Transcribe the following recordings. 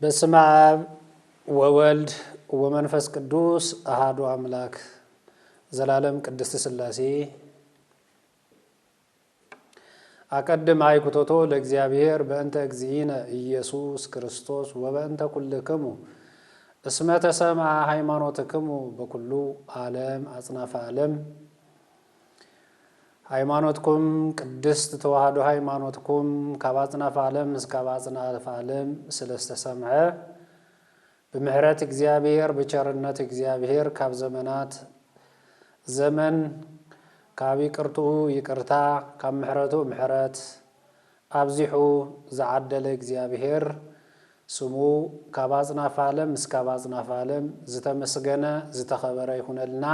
በስመ አብ ወወልድ ወመንፈስ ቅዱስ አሐዱ አምላክ ዘላለም ቅድስት ሥላሴ አቀድም አይኩቶቶ ለእግዚአብሔር በእንተ እግዚእነ ኢየሱስ ክርስቶስ ወበእንተ ኩልክሙ እስመ ተሰምዐ ሃይማኖትክሙ በኩሉ ዓለም አጽናፈ ዓለም ሃይማኖትኩም ቅድስት ተዋህዶ ሃይማኖትኩም ካባጽናፈ ዓለም እስከ ባጽናፈ ዓለም ስለስተሰምዐ በምህረት እግዚአብሔር በቸርነት እግዚአብሔር ካብ ዘመናት ዘመን ካብ ይቅርቱ ይቅርታ ካብ ምህረቱ ምህረት አብዚሑ ዘዓደለ እግዚአብሔር ስሙ ካባጽናፈ ዓለም እስከ ባጽናፈ ዓለም ዝተመስገነ ዝተኸበረ ይሁንልና።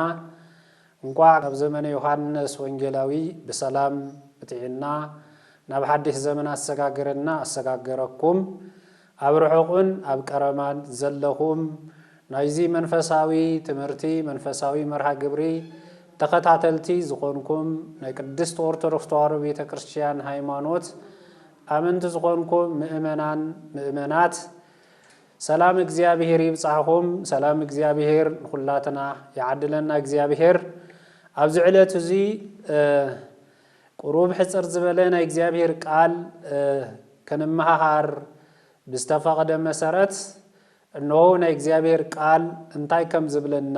እንኳ ካብ ዘመነ ዮሐንስ ወንጌላዊ በሰላም በጤና ናብ ሐዲስ ዘመን አሰጋገረና አሰጋገረኩም አብርሑቁን አብቀረማን ዘለኹም ናይዚ መንፈሳዊ ትምህርቲ መንፈሳዊ መርሃ ግብሪ ተከታተልቲ ዝኾንኩም ናይ ቅድስት ኦርቶዶክስ ተዋሕዶ ቤተክርስቲያን ሃይማኖት አመንቲ ዝኾንኩም ምእመናን ምእመናት ሰላም እግዚአብሔር ይብጻሕኩም። ሰላም እግዚአብሔር ሁላትና ያዓድለና እግዚአብሔር ኣብዚ ዕለት እዚ ቁሩብ ሕፅር ዝበለ ናይ እግዚአብሔር ቃል ከንመሃሃር ብዝተፈቀደ መሰረት እነሆ ናይ እግዚአብሔር ቃል እንታይ ከም ዝብለና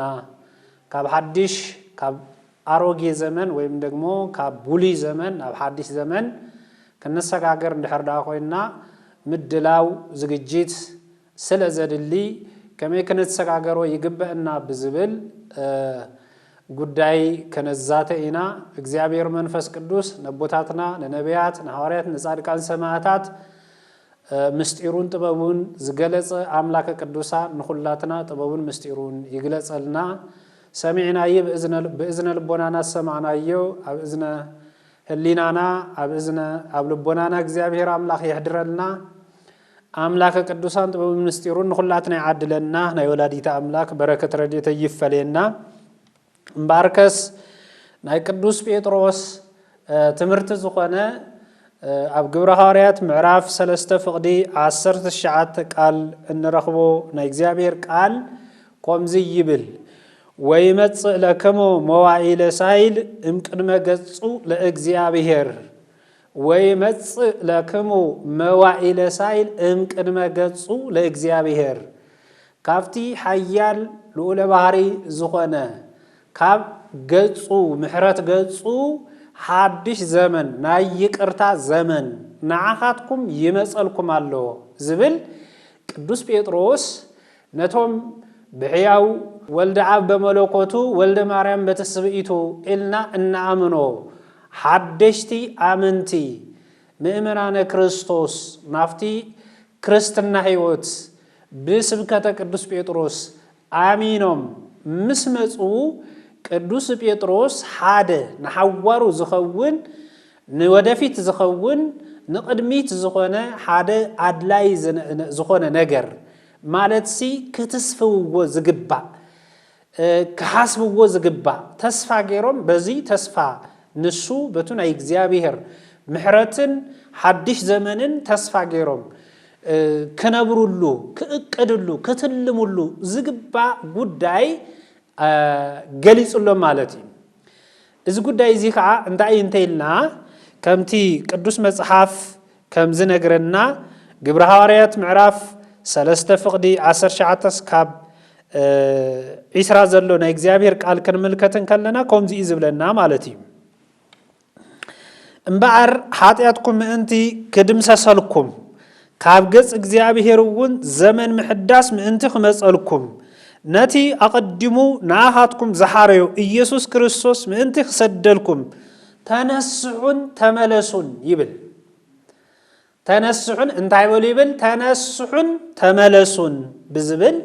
ካብ ሓድሽ ካብ አሮጌ ዘመን ወይም ደግሞ ካብ ብሉይ ዘመን ናብ ሓድሽ ዘመን ከነሰጋገር እንድሕር ዳ ኮይና ምድላው ዝግጅት ስለ ዘድሊ ከመይ ክንሰጋገሮ ይግበአና ብዝብል ጉዳይ ከነዛተ ኢና እግዚአብሔር መንፈስ ቅዱስ ነቦታትና ለነቢያት ለሐዋርያት ለጻድቃን ሰማዕታት ምስጢሩን ጥበቡን ዝገለጸ አምላከ ቅዱሳን ንኹላትና ጥበቡን ምስጢሩን ይግለጸልና። ሰሚዕናየ በእዝነ ልቦናና ሰማዕናዮ ኣብ እዝነ ህሊናና ኣብ ልቦናና እግዚአብሔር አምላክ ይሕድረልና። አምላከ ቅዱሳን ጥበቡን ምስጢሩን ንኹላትና ይዓድለና። ናይ ወላዲተ አምላክ በረከት ረድኤተ ይፈለየና። እምባርከስ ናይ ቅዱስ ጴጥሮስ ትምህርቲ ዝኾነ ኣብ ግብረ ሐዋርያት ምዕራፍ 3 ፍቅዲ 19 ቃል እንረኽቦ ናይ እግዚአብሔር ቃል ከምዚ ይብል ወይመጽእ ለክሙ መዋዕለ ሳይል እምቅድመ ገጹ ለእግዚአብሔር ወይመጽእ ለክሙ መዋዕለ ሳይል እምቅድመ ገጹ ለእግዚአብሔር ካብቲ ሓያል ልዑለ ባህሪ ዝኾነ ካብ ገጹ ምሕረት ገጹ ሓድሽ ዘመን ናይ ይቅርታ ዘመን ንዓኻትኩም ይመጸልኩም ኣሎ ዝብል ቅዱስ ጴጥሮስ ነቶም ብሕያው ወልደ አብ በመለኮቱ ወልደ ማርያም በተስብኢቱ ኢልና እናአምኖ ሓደሽቲ አመንቲ ምእመናነ ክርስቶስ ናፍቲ ክርስትና ሕይወት ብስብከተ ቅዱስ ጴጥሮስ አሚኖም ምስ መጹ ቅዱስ ጴጥሮስ ሓደ ንሐዋሩ ዝኸውን ንወደፊት ዝኸውን ንቅድሚት ዝኾነ ሓደ አድላይ ዝኾነ ነገር ማለት ሲ ክትስፍውዎ ዝግባእ ክሓስብዎ ዝግባእ ተስፋ ገይሮም በዚ ተስፋ ንሱ በቱ ናይ እግዚአብሔር ምሕረትን ሓድሽ ዘመንን ተስፋ ገይሮም ከነብሩሉ ክእቅድሉ ክትልሙሉ ዝግባእ ጉዳይ ገሊጹሎም ማለት እዩ። እዚ ጉዳይ እዚ ከዓ እንታይ እንተይልና ከምቲ ቅዱስ መጽሓፍ ከም ዝነግረና ግብረ ሐዋርያት ምዕራፍ 3 ፍቅዲ 19 ካብ 20 ዘሎ ናይ እግዚአብሔር ቃል ክንምልከትን ከለና ከምዚ ዝብለና ማለት እዩ እምበዓር ኃጢአትኩም ምእንቲ ክድምሰሰልኩም ካብ ገጽ እግዚአብሔር እውን ዘመን ምሕዳስ ምእንቲ ክመጸልኩም ነቲ አቀድሙ ናሃትኩም ዘሐረዩ ኢየሱስ ክርስቶስ ምእንቲ ክሰደልኩም ተነስዑን ተመለሱን ይብል ተነስዑን እንታይ ብሎ ይብል ተነስዑን ተመለሱን ብዝብል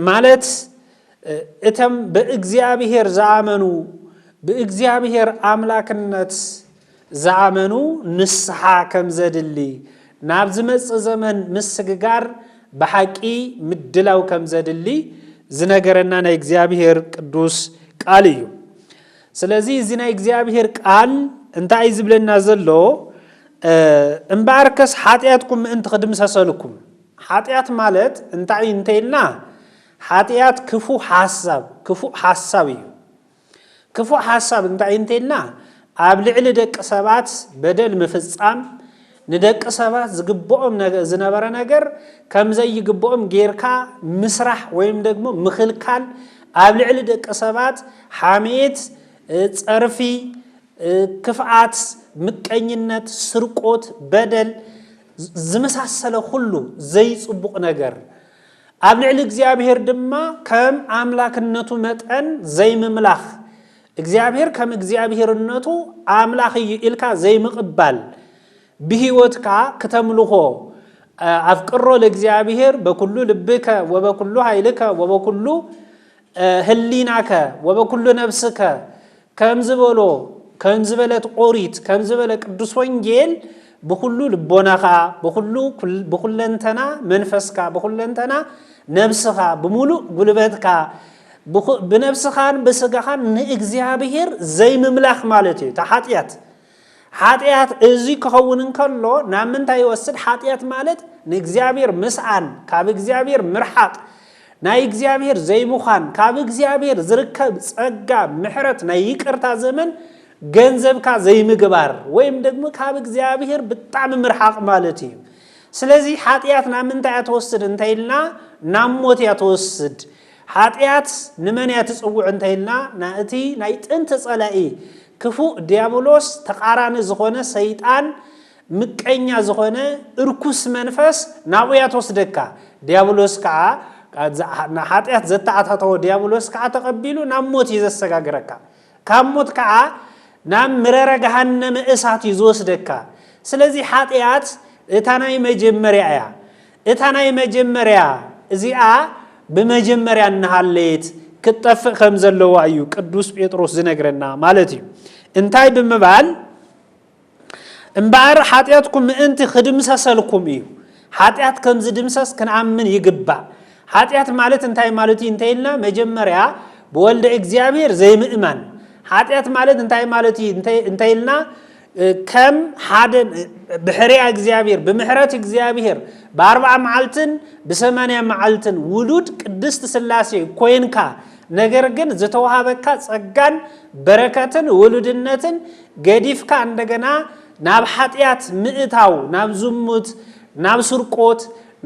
ማለት እተም በእግዚአብሔር ዘአመኑ በእግዚአብሔር አምላክነት ዘአመኑ ንስሐ ከም ዘድሊ ናብ ዝመጽ ዘመን ምስግጋር በሐቂ ምድላው ከም ዘድሊ ዝነገረና ናይ እግዚአብሔር ቅዱስ ቃል እዩ ስለዚህ እዚ ናይ እግዚአብሔር ቃል እንታይ ዝብለና ዘሎ እምባርከስ ኃጢአትኩም ምእንቲ ክድምሰሰልኩም ኃጢአት ማለት እንታይ እንተይልና ኃጢአት ክፉ ሐሳብ እዩ ክፉ ሐሳብ እንታይ እንተይልና ኣብ ልዕሊ ደቂ ሰባት በደል ምፍጻም ንደቂ ሰባት ዝግብኦም ዝነበረ ነገር ከም ዘይግብኦም ጌርካ ምስራሕ ወይም ደግሞ ምኽልካል ኣብ ልዕሊ ደቂ ሰባት ሓሜት ጸርፊ ክፍዓት ምቀኝነት ስርቆት በደል ዝመሳሰለ ሁሉ ዘይጽቡቅ ነገር ኣብ ልዕሊ እግዚአብሔር ድማ ከም አምላክነቱ መጠን ዘይምምላኽ እግዚአብሔር ከም እግዚአብሔርነቱ አምላኽ ኢልካ ዘይምቅባል بهيوتك كتملخو أفكره لإግዚአብሔር بكل لبك وبكل هيلك وبكل هلينك وبكل نفسك كم زبلت قريت كم زبلت قدوس وانجيل بكل لبونك بكل انتنا منفسك بكل انتنا نفسك بملو قلبتك بنفسك بسقخان لإግዚአብሔር زي مملاخ مالتي تحاتيات ኃጢአት እዚ ከሆነን ከሎ ናምንታ ይወስድ ኃጢአት ማለት ንእግዚአብሔር ምስዓን ካብ እግዚአብሔር ምርሐቅ ናይ እግዚአብሔር ዘይሙኻን ካብ እግዚአብሔር ዝርከብ ጸጋ ምሕረት ናይ ይቅርታ ዘመን ገንዘብካ ዘይምግባር ወይም ደግሞ ካብ እግዚአብሔር በጣም ምርሐቅ ማለት እዩ ስለዚህ ኃጢአት ናምንታ ያተወስድ እንተይልና ናሞት ያተወስድ ኃጢአት ንመን ያተጽውዕ እንተይልና ናእቲ ናይ ጥንት ጸላኢ كفو ديابولوس تقارن زخونة سيطان مكينيا زخونة إركوس منفس ناويات وصدقا ديابولوس كا حاتيات زتاعت هاتو ديابولوس كا تقبلو ناموت يزسقا قرقا كاموت كا نام مرر جهنم إسات يزوس دكا سلزي حاتيات اتاناي مجمريا اتاناي مجمريا زيا بمجمريا نهاليت كتفق خمزلو وايو قدوس بيطروس زنقرنا مالتي انتاي بمبال انبار حاتياتكم انت خدمسسلكم ايو حاتيات كمز دمسس كنعمن يقبع حاتيات مالت انتاي مالتي انتايلنا مجمريا بولد اكزيابير زي مئمان حاتيات مالت انتاي مالتي انتايلنا كم حدا بحرية اكزيابير بمحرات اكزيابير ب4 معلتن ب8 معلتن ولود قدست سلاسي كوينكا ነገር ግን ዘተዋሃበካ ጸጋን በረከትን ወሉድነትን ገዲፍካ እንደገና ናብ ኃጢአት ምእታው ናብ ዝሙት ናብ ስርቆት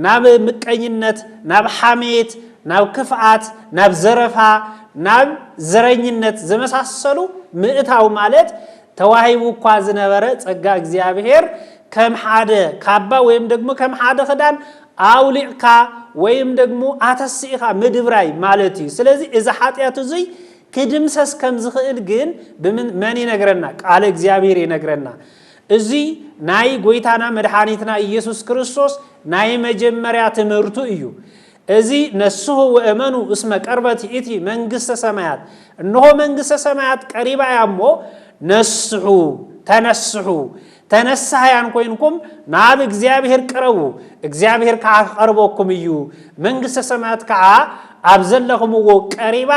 ናብ ምቀኝነት ናብ ሐሜት ናብ ክፍዓት ናብ ዘረፋ ናብ ዘረኝነት ዘመሳሰሉ ምእታው ማለት ተዋሂቡኳ ዝነበረ ጸጋ እግዚአብሔር ከም ሓደ ካባ ወይም ደግሞ ከም ሓደ خدان አውሊዕካ ወይም ደግሞ አተስኢኻ ምድብራይ ማለት እዩ ስለዚህ እዚ ኃጢአቱ ዘይ ክድምሰስ ከም ዝኽእል ግን በመን ይነግረና ቃል እግዚአብሔር ይነግረና እዚ ናይ ጎይታና መድኃኒትና ኢየሱስ ክርስቶስ ናይ መጀመሪያ ትምህርቱ እዩ እዚ ነስሑ ወእመኑ እስመ ቀርበት ኢቲ መንግስተ ሰማያት እነሆ መንግስተ ሰማያት ቀሪባ ያሞ ነስሑ ተነስሑ ተነሳያን ኮይንኩም ናብ እግዚአብሔር ቀረቡ እግዚአብሔር ካቀርበኩም እዩ መንግስተ ሰማያት ከአ አብዘለኹምዎ ቀሪባ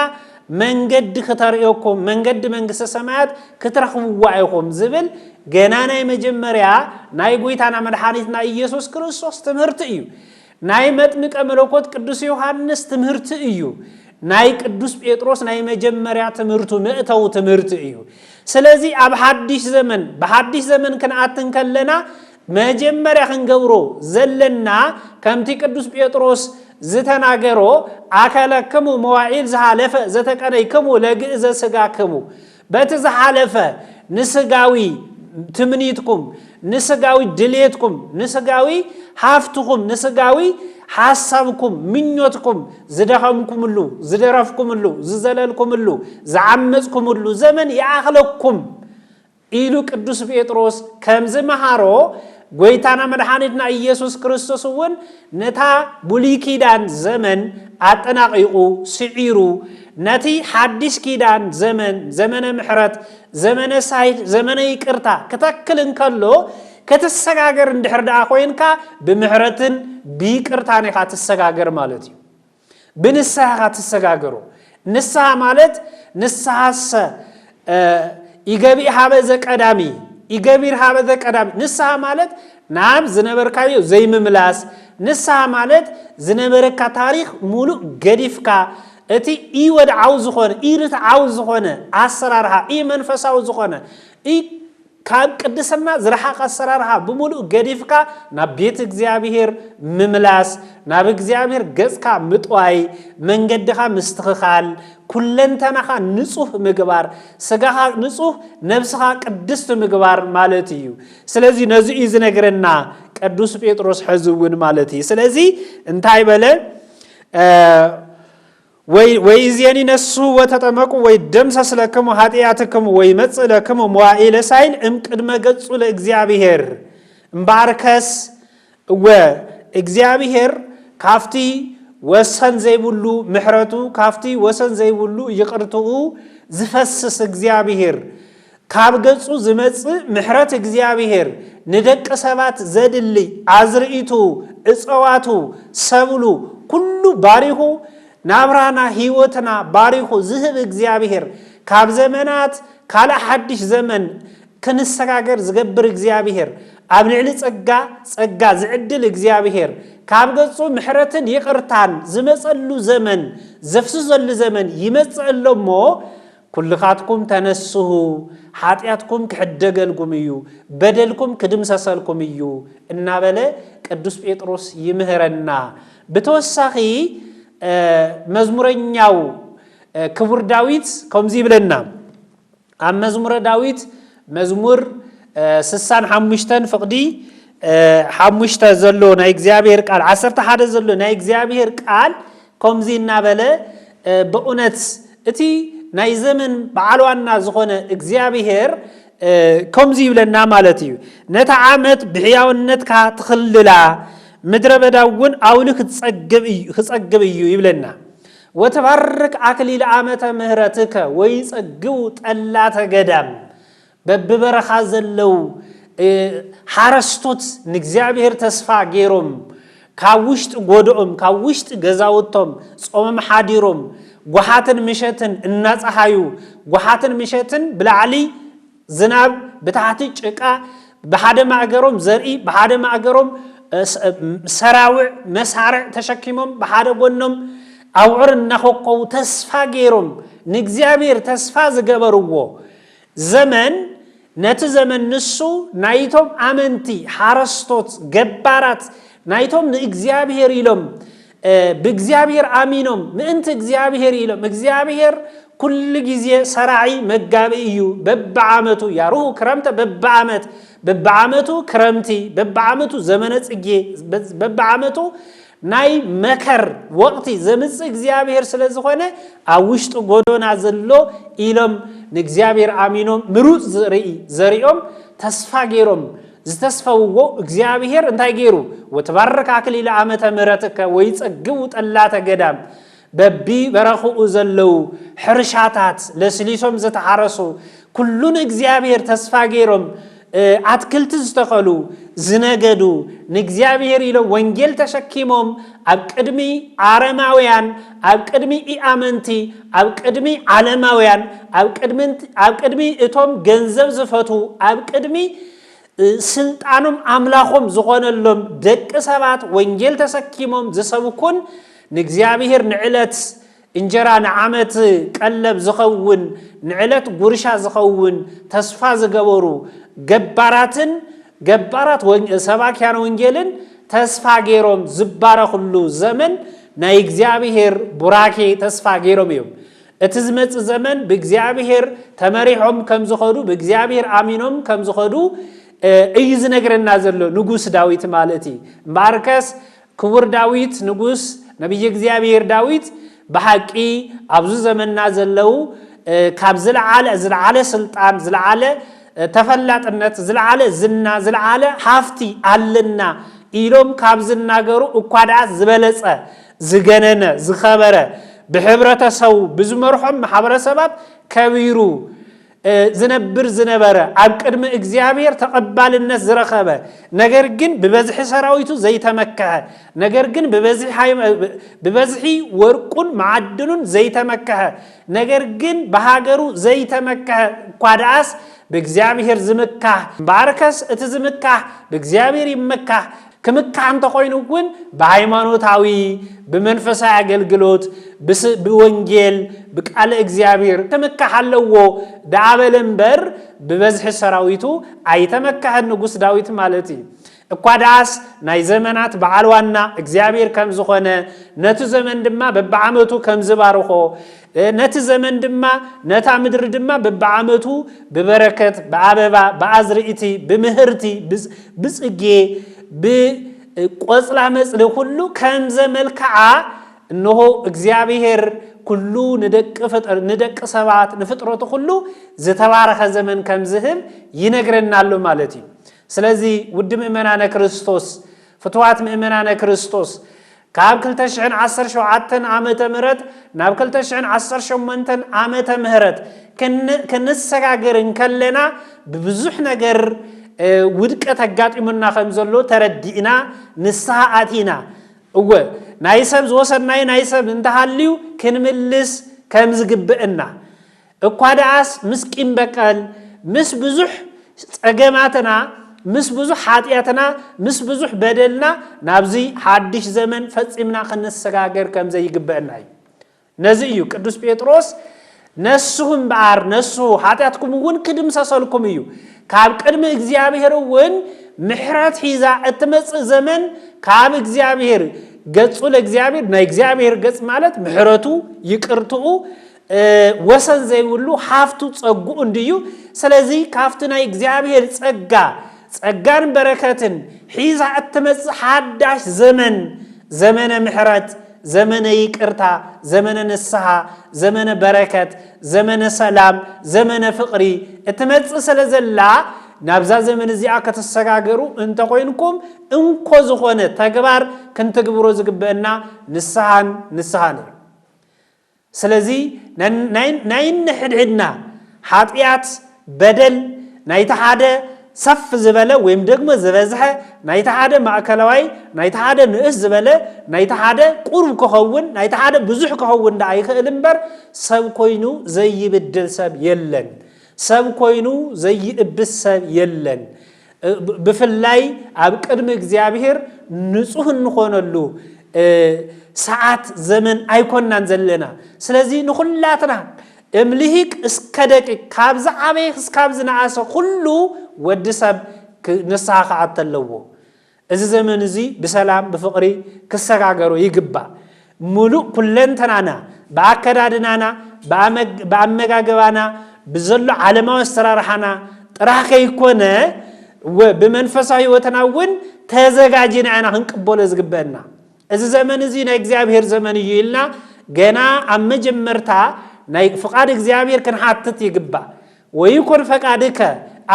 መንገድ ከተርእየኩም መንገድ መንግስተ ሰማያት ከተረኽቡዋ አይኹም ዝብል ገና ናይ መጀመሪያ ናይ ጎይታና መድኃኒትና ኢየሱስ ክርስቶስ ትምህርት እዩ ናይ መጥምቀ መለኮት ቅዱስ ዮሐንስ ትምህርት እዩ ናይ ቅዱስ ጴጥሮስ ናይ መጀመሪያ ትምህርቱ መእተው ትምህርት እዩ ስለዚህ ኣብ ሐዲስ ዘመን በሐዲስ ዘመን ከነአትን ከለና መጀመሪያ ክንገብሮ ዘለና ከምቲ ቅዱስ ጴጥሮስ ዝተናገሮ አከለክሙ መዋዕል ዝሃለፈ ዘተቀነይክሙ ለግእዘ ስጋክሙ በተዝሃለፈ ንስጋዊ ትምኒትኩም ንስጋዊ ድሌትኩም ንስጋዊ ሃፍትኩም ንስጋዊ حسابكم منيوتكم زدخمكم اللو زدرفكم اللو ززللكم اللو زعمزكم اللو زمن يأخلكم إلو قدوس بيتروس كم زمهارو قويتانا مدحانتنا إيسوس كريستوس ون نتا بولي كيدان زمن أتناقيقو سعيرو نتي حديث كيدان زمن محرت زمن سايد زمن يكرتا كتاكلن كالو كتسغاغر اندحر دا خوينكا بمحرتن بيقرتاني كتسغاغر مالتي بنسها كتسغاغرو نسها مالت نسهاس يغبي حبزه قدامي يغبير حبزه قدامي نسها مالت نام زنبركايو زي مملاس نسها مالت زنبركا تاريخ مولو غديفكا اتي اي ود عاوز خونه ايرت عاوز خونه اسرارها اي منفساو زخونه اي كاب قدسنا زرحا قسرارها بمولو غديفكا نبيت እግዚአብሔር مملاس ناب እግዚአብሔር ገጽካ ምጥዋይ መንገድኻ ምስተخخال ኩለንተናኻ ንጹህ ምግባር ስጋኻ ንጹህ ነፍስኻ ቅድስት ምግባር ማለት እዩ ስለዚህ ነዚህ ይዝነግረና ቅዱስ ጴጥሮስ ሕዝውን ማለት እዩ ስለዚህ እንታይ በለ ويزيني نسو وتتمكو ويدمسس لكم هاتياتكم ويمتص لكم مواعيل سايل قدم ገጹ ለእግዚአብሔር مباركس وእግዚአብሔር ካፍቲ ወሰን ዘይብሉ ምሕረቱ ካፍቲ ወሰን ዘይብሉ ይቅርቱ ዝፈስስ እግዚአብሔር ካብ ገጹ ዝመጽ ምሕረት እግዚአብሔር ንደቅ ሰባት ዘድሊ አዝርኢቱ እጽዋቱ ሰብሉ ኩሉ ባሪሁ ናብራና ህይወትና ባሪሁ ዝህብ እግዚአብሔር ካብ ዘመናት ካለ ሐዲስ ዘመን ክንሰጋገር ዝገብር እግዚአብሔር ኣብ ልዕሊ ጸጋ ዝዕድል እግዚአብሔር ካብ ገጹ ምሕረትን ይቅርታን ዝመጸሉ ዘመን ዘፍስዘሉ ዘመን ይመጽእሎሞ ኩልኻትኩም ተነስሁ ኃጢያትኩም ክሕደገልኩም እዩ በደልኩም ክድምሰሰልኩም እዩ እናበለ ቅዱስ ጴጥሮስ ይምህረና በተወሳኺ መዝሙረኛው ክቡር ዳዊት ከምዚ ብለና ኣብ መዝሙረ ዳዊት መዝሙር 65 ፍቅዲ 5 ዘሎ ናይ እግዚአብሔር ቃል 11 ዘሎ ናይ እግዚአብሔር ቃል ከምዚ እናበለ በእውነት እቲ ናይ ዘመን በዓልዋና ዝኾነ እግዚአብሔር ከምዚ ብለና ማለት እዩ ነታ ዓመት ብሕያውነትካ ትኽልላ ምድረ በዳውን አውልክ ጸግብ እዩ ይብለና ወተባረክ አክሊል ዓመተ ምህረትከ ወይጸግው ጠላተ ገዳም በበረኻ ዘለው ሓረስቶት ንእግዚአብሔር ተስፋ ገይሮም ካውሽጥ ጎዶኦም ካውሽጥ ገዛውቶም ጾመም ሓዲሮም ጓሓትን ምሸትን እናፀሃዩ ጓሓትን ምሸትን ብላዕሊ ዝናብ በታሕቲ ጭቃ በሓደ ማእገሮም ዘርኢ በሓደ ማእገሮም ሰራውዕ መሳርዕ ተሸኪሞም በሓደ ጎኖም አውዕር እናኾቆው ተስፋ ገይሮም ንእግዚአብሔር ተስፋ ዝገበርዎ ዘመን ነቲ ዘመን ንሱ ናይቶም አመንቲ ሓረስቶት ገባራት ናይቶም ንእግዚአብሔር ኢሎም በእግዚአብሔር አሚኖም ምእንት እግዚአብሔር ኢሎም እግዚአብሔር ኩሉ ጊዜ ሰራዒ መጋቢ እዩ በበዓመቱ ያሩሁ ክረምተ በበዓመቱ ክረምቲ በበዓመቱ ዘመነ ጽጌ በበዓመቱ ናይ መከር ወቅቲ ዘምጽ እግዚአብሔር ስለዝኾነ አውሽጥ ጎዶና ዘሎ ኢሎም ንእግዚአብሔር አሚኖም ምሩጽ ዘሪኦም ተስፋ ገይሮም ዝተስፋውዎ እግዚአብሔር እንታይ ገይሩ ወተባረከ አክሊለ ዓመተ ምህረትከ ወይጸግው ጠላተ ገዳም በቢ በረኹኡ ዘለው ሕርሻታት ለስሊሶም ዝተሓረሱ ኩሉን እግዚአብሔር ተስፋ ገይሮም አትክልት ዝተኸሉ ዝነገዱ ንእግዚአብሔር ኢሎም ወንጌል ተሸኪሞም ኣብ ቅድሚ አረማውያን ኣብ ቅድሚ ኢአመንቲ ኣብ ቅድሚ ዓለማውያን ኣብ ቅድሚ እቶም ገንዘብ ዝፈቱ ኣብ ቅድሚ ስልጣኖም አምላኾም ዝኾነሎም ደቅ ሰባት ወንጌል ተሰኪሞም ዝሰብኩን ንእግዚአብሔር ንዕለት እንጀራ ንዓመት ቀለብ ዝኸውን ንዕለት ጉርሻ ዝኸውን ተስፋ ዝገበሩ ገባራት ሰባክያን ወንጌልን ተስፋ ገይሮም ዝባረኽሉ ዘመን ናይ እግዚአብሔር ቡራኬ ተስፋ ገይሮም እዮም እቲ ዝመጽ ዘመን በእግዚአብሔር ተመሪሖም ከም ዝኸዱ በእግዚአብሔር አሚኖም ከም ዝኸዱ እዩ ዝነግረና ዘሎ ንጉስ ዳዊት ማለት ባርከስ ክቡር ዳዊት ንጉስ ነብይ እግዚአብሔር ዳዊት በሐቂ አብዙ ዘመንና ዘለው ካብ ዝለዓለ ስልጣን ዝለዓለ ተፈላጥነት ዝለዓለ ዝና ዝለዓለ ሃፍቲ አለና ኢሎም ካብ ዝናገሩ እኳዳስ ዝበለጸ ዝገነነ ዝኸበረ በህብረተሰው ብዙመርሖም ማህበረሰባት ከቢሩ ዝነበረ ኣብ ቅድመ እግዚአብሔር ተቀባልነት ዝረኸበ ነገር ግን በበዝሒ ሰራዊቱ ዘይተመከዐ ነገር ግን በበዝሒ ወርቁን ማዕድኑን ዘይተመከዐ ነገር ግን በሃገሩ ዘይተመከዐ ቋዳስ በእግዚአብሔር ዝመካህ ባርከስ እቲ ዝመካህ በእግዚአብሔር ይመካህ ከመካህ አንተ ኮይኑውን በሃይማኖታዊ በመንፈሳዊ አገልግሎት በወንጌል በቃለ እግዚአብሔር ተመካህ አለዎ ዳአበለንበር በበዝሕ ሰራዊቱ አይተመካህ ንጉስ ዳዊት ማለት እኳዳስ ናይ ዘመናት በዓልዋና እግዚአብሔር ከም ዝኾነ ነቱ ዘመን ድማ በበዓመቱ ከም ዝባርኾ ነቱ ዘመን ድማ ነታ ምድር ድማ በበዓመቱ በበረከት በአበባ በአዝርኢቲ በምህርቲ ብጽጌ በቆጽላ መጽለ ሁሉ ከም ዘመልከዓ እነሆ እግዚአብሔር ኩሉ ንደቅ ሰባት ንፍጥረቱ ሁሉ ዝተባረኸ ዘመን ከም ዝህብ ይነግረናል ማለት እዩ ስለዚህ ውድ ምእመናነ ክርስቶስ ፍትዋት ምእመናነ ክርስቶስ ካብ 2017 ዓመተ ምህረት ናብ 2018 ዓመተ ምህረት ከነሰጋገርን ከለና በብዙሕ ነገር ውድቀት አጋጥሞና ከምዘሎ ተረዲእና ንስሐ አቲና ናይሰብ ዝወሰናይ ናይሰብ እንተሃልዩ ክንምልስ ከም ዝግብእና እኳዳስ ምስኪን በቀል ምስ ብዙሕ ጸገማትና ምስ ብዙሕ ኃጢአትና ምስ ብዙሕ በደልና ናብዚ ሓድሽ ዘመን ፈጽምና ክንሰጋገር ከም ዘይግብእና ነዚ እዩ ቅዱስ ጴጥሮስ ነሱም ባር ነሱ ኃጢአትኩም ወን ክድምሰሰልኩም እዩ ካብ ቅድመ እግዚአብሔር ወን ምሕረት ሒዛ እትመጽ ዘመን ካብ እግዚአብሔር ገጹ ለእግዚአብሔር ናይ እግዚአብሔር ገጽ ማለት ምሕረቱ ይቅርቱ ወሰን ዘይብሉ ሀፍቱ ጸጉኡ እንድዩ ስለዚህ ካፍቱ ናይ እግዚአብሔር ጸጋን በረከትን ሒዛ እትመጽ ሓዳሽ ዘመነ ምሕረት ዘመነ ይቅርታ ዘመነ ንስሐ ዘመነ በረከት ዘመነ ሰላም ዘመነ ፍቅሪ እትመጽ ስለዘላ ናብዛ ዘመን እዚኣ ከተሰጋገሩ እንተ ኮይንኩም እንኮ ዝኾነ ተግባር ክንትግብሮ ዝግበአና ንስሐን ስለዚህ ናይንሕድሕድና ኃጢአት በደል ናይተሓደ ሰፍ ዝበለ ወይም ደግሞ ዝበዝሐ ናይተሓደ ማእከላዋይ ናይተሓደ ንእስ ዝበለ ናይተሓደ ቁርብ ከኸውን ናይተሓደ ብዙሕ ከኸውን ዳይኽእል እምበር ሰብ ኮይኑ ዘይብድል ሰብ የለን ሰብ ኮይኑ ዘይእብስ ሰብ የለን ብፍላይ ኣብ ቅድመ እግዚአብሔር ንጹህ እንኾነሉ ሰዓት ዘመን አይኮናን ዘለና ስለዚህ ንኹላትና እምልሂቅ እስከ ደቂቅ ካብዛ ዓበይ እስካብ ዝነኣሰ ሁሉ ወድሰብ ንስሐ ከዓተለዎ እዚ ዘመን እዚ በሰላም በፍቅሪ ክሰጋገሩ ይግባ ሙሉእ ኩለንተናና በአከዳድናና በአመጋገባና በዘሎ ዓለማዊ አስተራራሓና ጥራኸ ይኮነ በመንፈሳዊ ህይወትናውን ተዘጋጅና አና ክንቅበሎ ዝግበአና እዚ ዘመን እዚ ናይ እግዚአብሔር ዘመን እዩ ኢልና ገና ኣብ መጀመርታ ናይ ፍቃድ እግዚአብሔር ክንሓትት ይግባ ወይኮን ፈቃድከ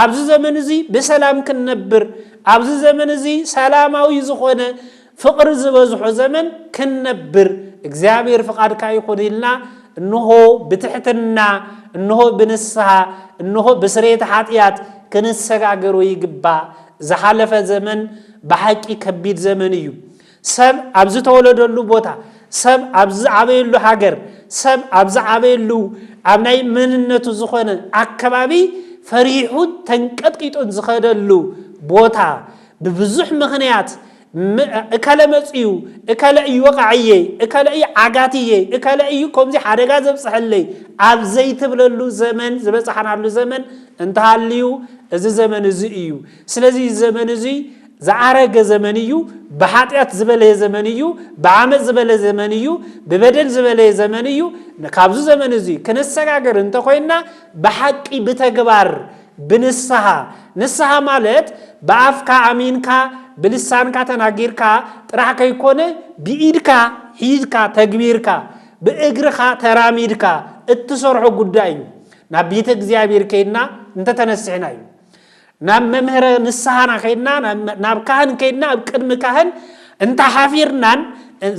ኣብዚ ዘመን እዚ በሰላም ክንነብር ኣብዚ ዘመን እዚ ሰላማዊ ዝኾነ ፍቅር ዝበዝሖ ዘመን ክንነብር እግዚአብሔር ፍቃድካ ይኹን ኢልና እንሆ ብትሕትና እንሆ ብንስሐ እንሆ በስሬት ኃጢአት ክንሰጋገሩ ይግባ ዝሓለፈ ዘመን በሐቂ ከቢድ ዘመን እዩ ሰብ ኣብዚ ተወለደሉ ቦታ ሰብ ኣብዚ ዓበየሉ ሃገር ሰብ ኣብዚ ዓበየሉ ኣብ ናይ መንነቱ ዝኾነ አካባቢ ፈሪሑ ተንቀጥቂጦን ዝኸደሉ ቦታ በብዙሕ ምኽንያት እከለመጽዩ እከለዩ ወቃዕየ እከለዩ ዓጋትየ እከለዩ ከምዚ ሓደጋ ዘብጽሐለይ ኣብ ዘይትብለሉ ዘመን ዝበጽሐናሉ ዘመን እንተሃልዩ እዚ ዘመን እዚ እዩ ስለዚህ ዘመን እዚ زعرق زمنيو بحاتيات زبالة زمنيو بعمل زبالة زمنيو ببدل زبالة زمنيو نكابزو زمن زي كنساقر انت خوينا بحقي بتقبار بنسها نسها مالت بعفكا عمينكا بلسانكا تناقيركا تراحكا يكونه بإيدكا حيدكا تقبيركا بإقرخا تراميركا اتصرحو قدائيو نبيتك زيابيركينا انت تنسعنايو نام ممهر نسهانا خينا نام كهن كينا بقدم كهن انت حافيرنان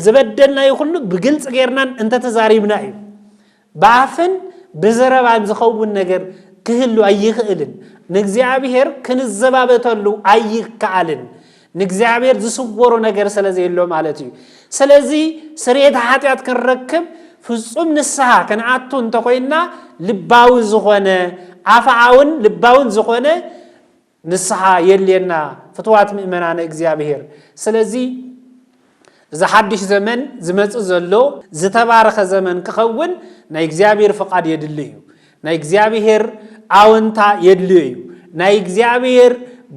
زبدلنا يخلو بقلص غيرنان انت تزاريبنا ايو بعفن بزربان زخوبون نجر كهلو ايخئلن نግዚአብሔር ክንዘባበተሉ አይከአልን نግዚአብሔር ዝስወሮ ነገር ስለዚህ የለው ማለት እዩ ስለዚህ ስሬት ኃጢአት ከረክብ ፍጹም ንስሐ ከነአቱ እንተቆይና ልባው ዝሆነ አፋውን ልባውን ዝሆነ ንስሐ የለና ፍትዋት ምእመናነ እግዚአብሔር ስለዚህ زحدش زمن زمص زلو زتبارخ زمن كخون نا እግዚአብሔር فقاد يدليو نا እግዚአብሔር አወንታ يدليو نا እግዚአብሔር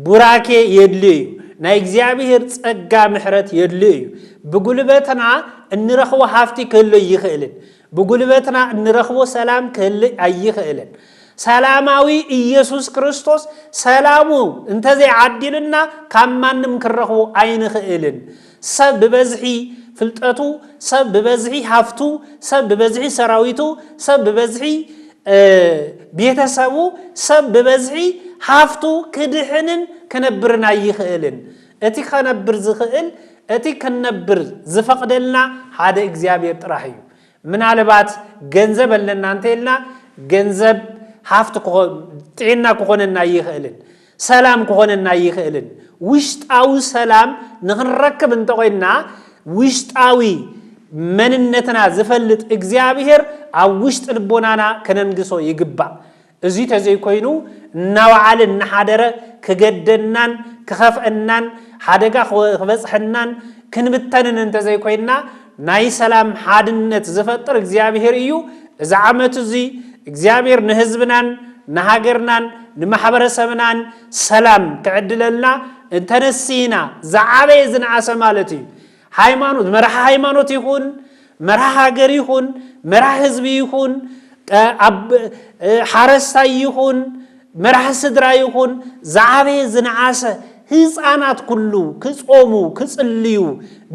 ቡራኬ يدليو نا እግዚአብሔር ጸጋ ምሕረት يدليو بغلبتنا እንረخو ሀፍቲ ከሎ ይخእልን بغلبتنا እንረخو ሰላም ከለ አይخእልን ሰላማዊ ኢየሱስ ክርስቶስ ሰላሙ እንተዘይ ዓዲልና ካማንም ክረخو አይንخእልን سب ببزحي فلتاتو سب ببزحي حفتو سب ببزحي سراويتو سب ببزحي بيتسابو سب ببزحي حفتو كدحنن كنبرنا يخئلن اتي كنبر زخئل اتي كنبر زفقدلنا هذا እግዚአብሔር ጥራህዩ ምን አለባት ገንዘብ ለናንተልና ገንዘብ حفت ጥዕና ከሆነና ይخئልን ሰላም ከሆነና ይخئልን ውሽጣው ሰላም ንኽንረከብ እንተቆይና ውሽጣዊ መንነትና ዝፈልጥ እግዚአብሔር ኣብ ውሽጥ ልቦናና ከነንግሶ ይግባ እዚ ተዘይ ኮይኑ እናውዓልን ንሓደረ ክገደናን ክኸፍአናን ሓደጋ ክበጽሐናን ክንብተንን እንተዘይ ኮይና ናይ ሰላም ሓድነት ዝፈጥር እግዚአብሔር እዩ እዚ ዓመት እዚ እግዚአብሔር ንህዝብናን نهاجرنان نمحبرسبنان سلام كعدلنا تنسينا زعابي زن عسمالتي هايمانوت مرح هايمانوت يكون مرح هاجر يكون مرح حزب يكون حرستا يكون مرح صدرا يكون زعابي زن عسى ህፃናት ኩሉ ክጾሙ ክጽልዩ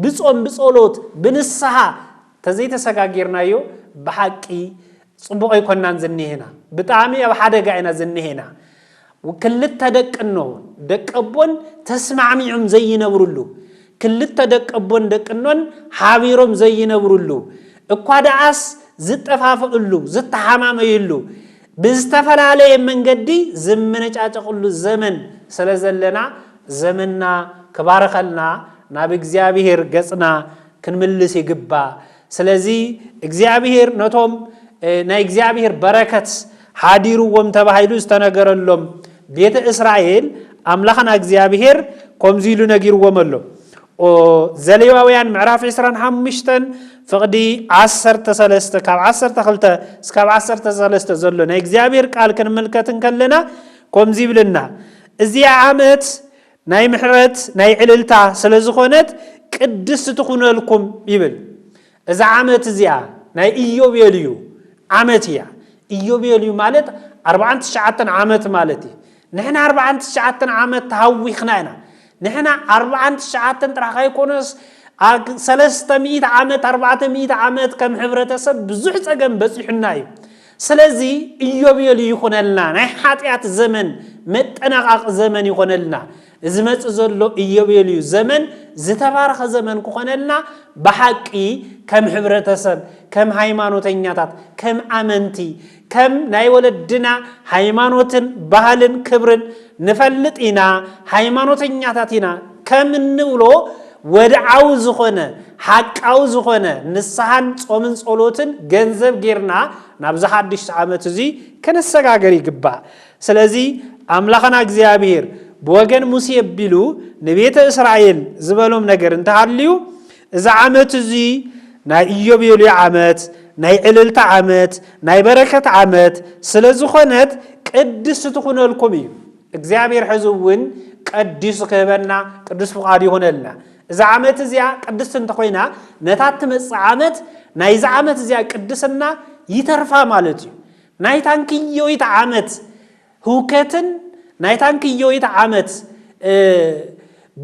ብጾም ብጾሎት ብንስሐ ተዘይ ተሰጋጊርናዮ በሐቂ ጽቡቅ ይኮናን ዝንሄና በጣም ያው ሓደጋ አይና ዝንሄና ወክልተ ደቅኖ ደቀቦን ተስማዕሚዑም ዘይነብሩሉ ክልተ ደቀቦን ደቅኖን ሓቢሮም ዘይነብሩሉ እኳ ዳአስ ዝጠፋፈሉ ዝተሐማመይሉ ብዝተፈላለየ መንገዲ ዝምነጫጨቁሉ ዘመን ስለዘለና ዘመንና ከባረከልና ናብ እግዚአብሔር ገጽና ክንምልስ ይግባ ስለዚህ እግዚአብሔር ነቶም ናይ እግዚአብሔር በረከት ሓዲሩዎም ተባሂሉ ዝተነገረሎም ቤተ እስራኤል አምላኽና እግዚአብሔር ከምዚሉ ነጊርዎም ኣሎ ዘሌዋውያን ምዕራፍ 25 ፍቅዲ 13 ካብ 12 እስከ 13 ዘሎ ናይ እግዚአብሔር ቃል ክንምልከትን ከለና ከምዚ ይብልና እዚያ ዓመት ናይ ምሕረት ናይ ዕልልታ ስለዝኾነት ቅድስት ትኹነልኩም ይብል እዛ ዓመት እዚያ ናይ ኢዮቤልዩ ዓመትያ ኢዮቤልዩ ማለት 49 ዓመት ማለት ንሕና 49 ዓመት ተሃዊኽና ኢና ንሕና 49 ጥራይ ኮይኖስ 300 ዓመት 400 ዓመት ከም ሕብረተሰብ ብዙሕ ጸገም በጽሕና እዩ ስለዚህ ኢዮቤልዩ ይኹነልና ናይ ኃጢአት ዘመን መጠናቃቅ ዘመን ይኹነልና ዝመጽ ዘሎ ኢዮቤልዩ ዘመን ዝተባረኸ ዘመን ኮነልና በሐቂ ከም ሕብረተሰብ ከም ሃይማኖተኛታት ከም አመንቲ ከም ናይ ወለድና ሃይማኖትን ባህልን ክብርን ንፈልጥና ሃይማኖተኛታትና ከም ንብሎ ወድዓው ዝኾነ ሐቃው ዝኾነ ንስሐን ጾምን ጾሎትን ገንዘብ ጌርና ናብ ዘሐድሽ ዓመት እዚ ከነሰጋገር ይግባ ስለዚህ አምላኽና እግዚአብሔር بوجن موسى يبلو نبيت إسرائيل زبالهم نجر انتهاليو إذا عمت زي ناي إيوب يولي عمت ناي عللت عمت ناي بركة عمت سلزخونت قدس تكون الكمي እግዚአብሔር ሕዝውን ቅዱስ ከበና ቅዱስ ፍቃድ ይሆነልና እዛ ዓመት እዚያ ቅዱስ እንተኮይና ነታት መጽዓመት ናይዛ ዓመት እዚያ ቅዱስና ይተርፋ ማለት እዩ ናይታንክዮይት ዓመት ሁከትን ናይታንክዮይት ዓመት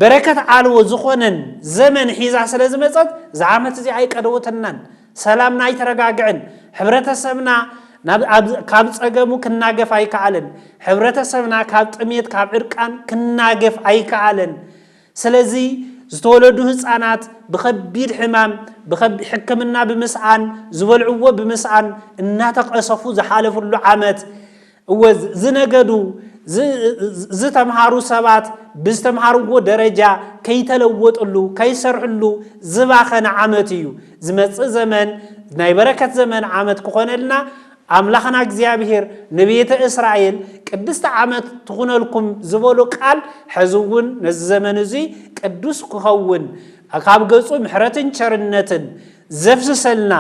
በረከት አልዎ ዝኾነን ዘመን ሒዛ ስለዝመጸት ዛ ዓመት እዚያ አይቀደውተናን ሰላምና አይተረጋግዕን ሕብረተሰብና ካብ ጸገሙ ክናገፍ አይካዓለን ሕብረተሰብና ካብ ጥሜት ካብ ዕርቃን ክናገፍ አይካዓለን ስለዚ ዝተወለዱ ህፃናት በከቢድ ሕማም በከቢድ ሕክምና በመስአን ዝበልዕዎ በመስአን እናተቀሰፉ ዘሓለፉሉ ዓመት ወዝ ዝነገዱ ዝተምሃሩ ሰባት ብዝተምሃሩዎ ደረጃ ከይተለወጥሉ ከይሰርሕሉ ዝባኸነ ዓመት እዩ ዝመጽእ ዘመን ናይ በረከት ዘመን ዓመት ክኾነልና አምላኽና እግዚአብሔር ነቢያተ እስራኤል ቅድስት ዓመት ትኹነልኩም ዝበሉ ቃል ሕዝውን ነዚ ዘመን እዚ ቅዱስ ክኸውን ካብ ገጹ ምሕረትን ቸርነትን ዘፍስሰልና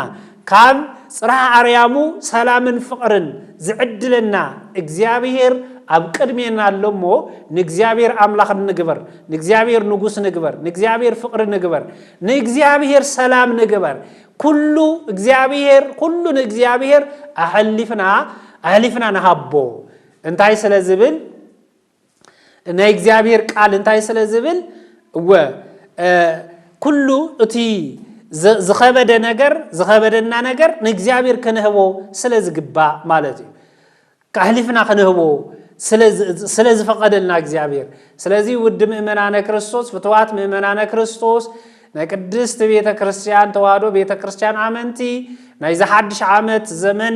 ካብ ጽራህ አርያሙ ሰላምን ፍቅርን ዝዕድለና እግዚአብሔር ኣብ ቅድሜና አለሞ ንእግዚአብሔር አምላኽ ንግበር ንእግዚአብሔር ንጉስ ንግበር ንእግዚአብሔር ፍቅር ንግበር ንእግዚአብሔር ሰላም ንግበር ኩሉ እግዚአብሔር ኩሉን እግዚአብሔር አህሊፍና ነሃቦ እንታይ ስለዝብል ናይ እግዚአብሔር ቃል እንታይ ስለዝብል ኩሉ እቲ ዝኸበደ ነገር ዝኸበደና ነገር ንእግዚአብሔር ከነህቦ ስለዝግባ ማለት እዩ ካህሊፍና ከነህቦ ስለዝፈቀደልና እግዚአብሔር ስለዚህ ውድ ምእመናነ ክርስቶስ ፍትዋት ምእመናነ ክርስቶስ نقدست بيت كريستيان توادو بيت كريستيان آمنتي نايزا حدش عامت زمن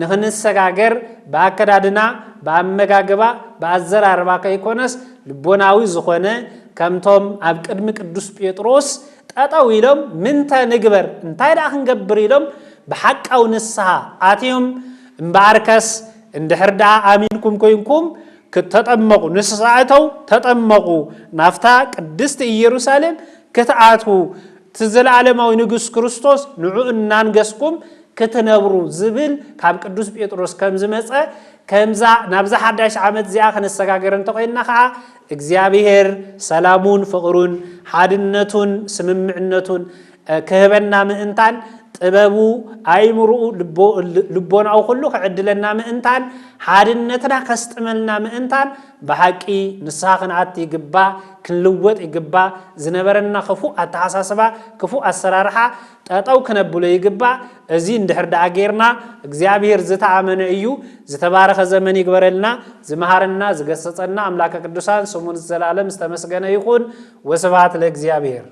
نخنس سجاجر باكدادنا بامجاجبا بازر أربعة يكونس لبناوي زخنة كم توم أبكر قدوس بيتروس تأتاويلهم من تا نجبر انتاي راح نجبريلهم بحق أو نسها آتيهم مباركس اندحردا آمينكم كوينكم كتتأمقوا نص ساعتو تتأمقوا نافتا قدست يروشاليم كتعاتو تزل عالماوي نغس كريستوس نعو نانغسكم كتنبرو زبل كاب قدوس بيتروس كم زمصه كمزا نابزا حداش عمت زيا خنسغاغرن تقينا خا እግዚአብሔር ሰላሙን ፍቅሩን ሓድነቱን ስምምዕነቱን ከህበና ምእንታን ጥበቡ አይምሩኡ ልቦናው ሁሉ ከዕድለና ምእንታን ሓድነትና ከስጥመልና ምእንታን በሐቂ ንሳኽናት ይግባ ክንልወጥ ይግባ ዝነበረና ክፉ አተሐሳሰባ ክፉ አሰራርሓ ጣጣው ከነብሎ ይግባ እዚ እንድሕር ዳጌርና እግዚአብሔር ዝተአመነ እዩ ዝተባረኸ ዘመን ይግበረልና ዝመሃርና ዝገሰጸና አምላከ ቅዱሳን ስሙን ዘላለም ዝተመስገነ ይሁን ወስብሐት ለእግዚአብሔር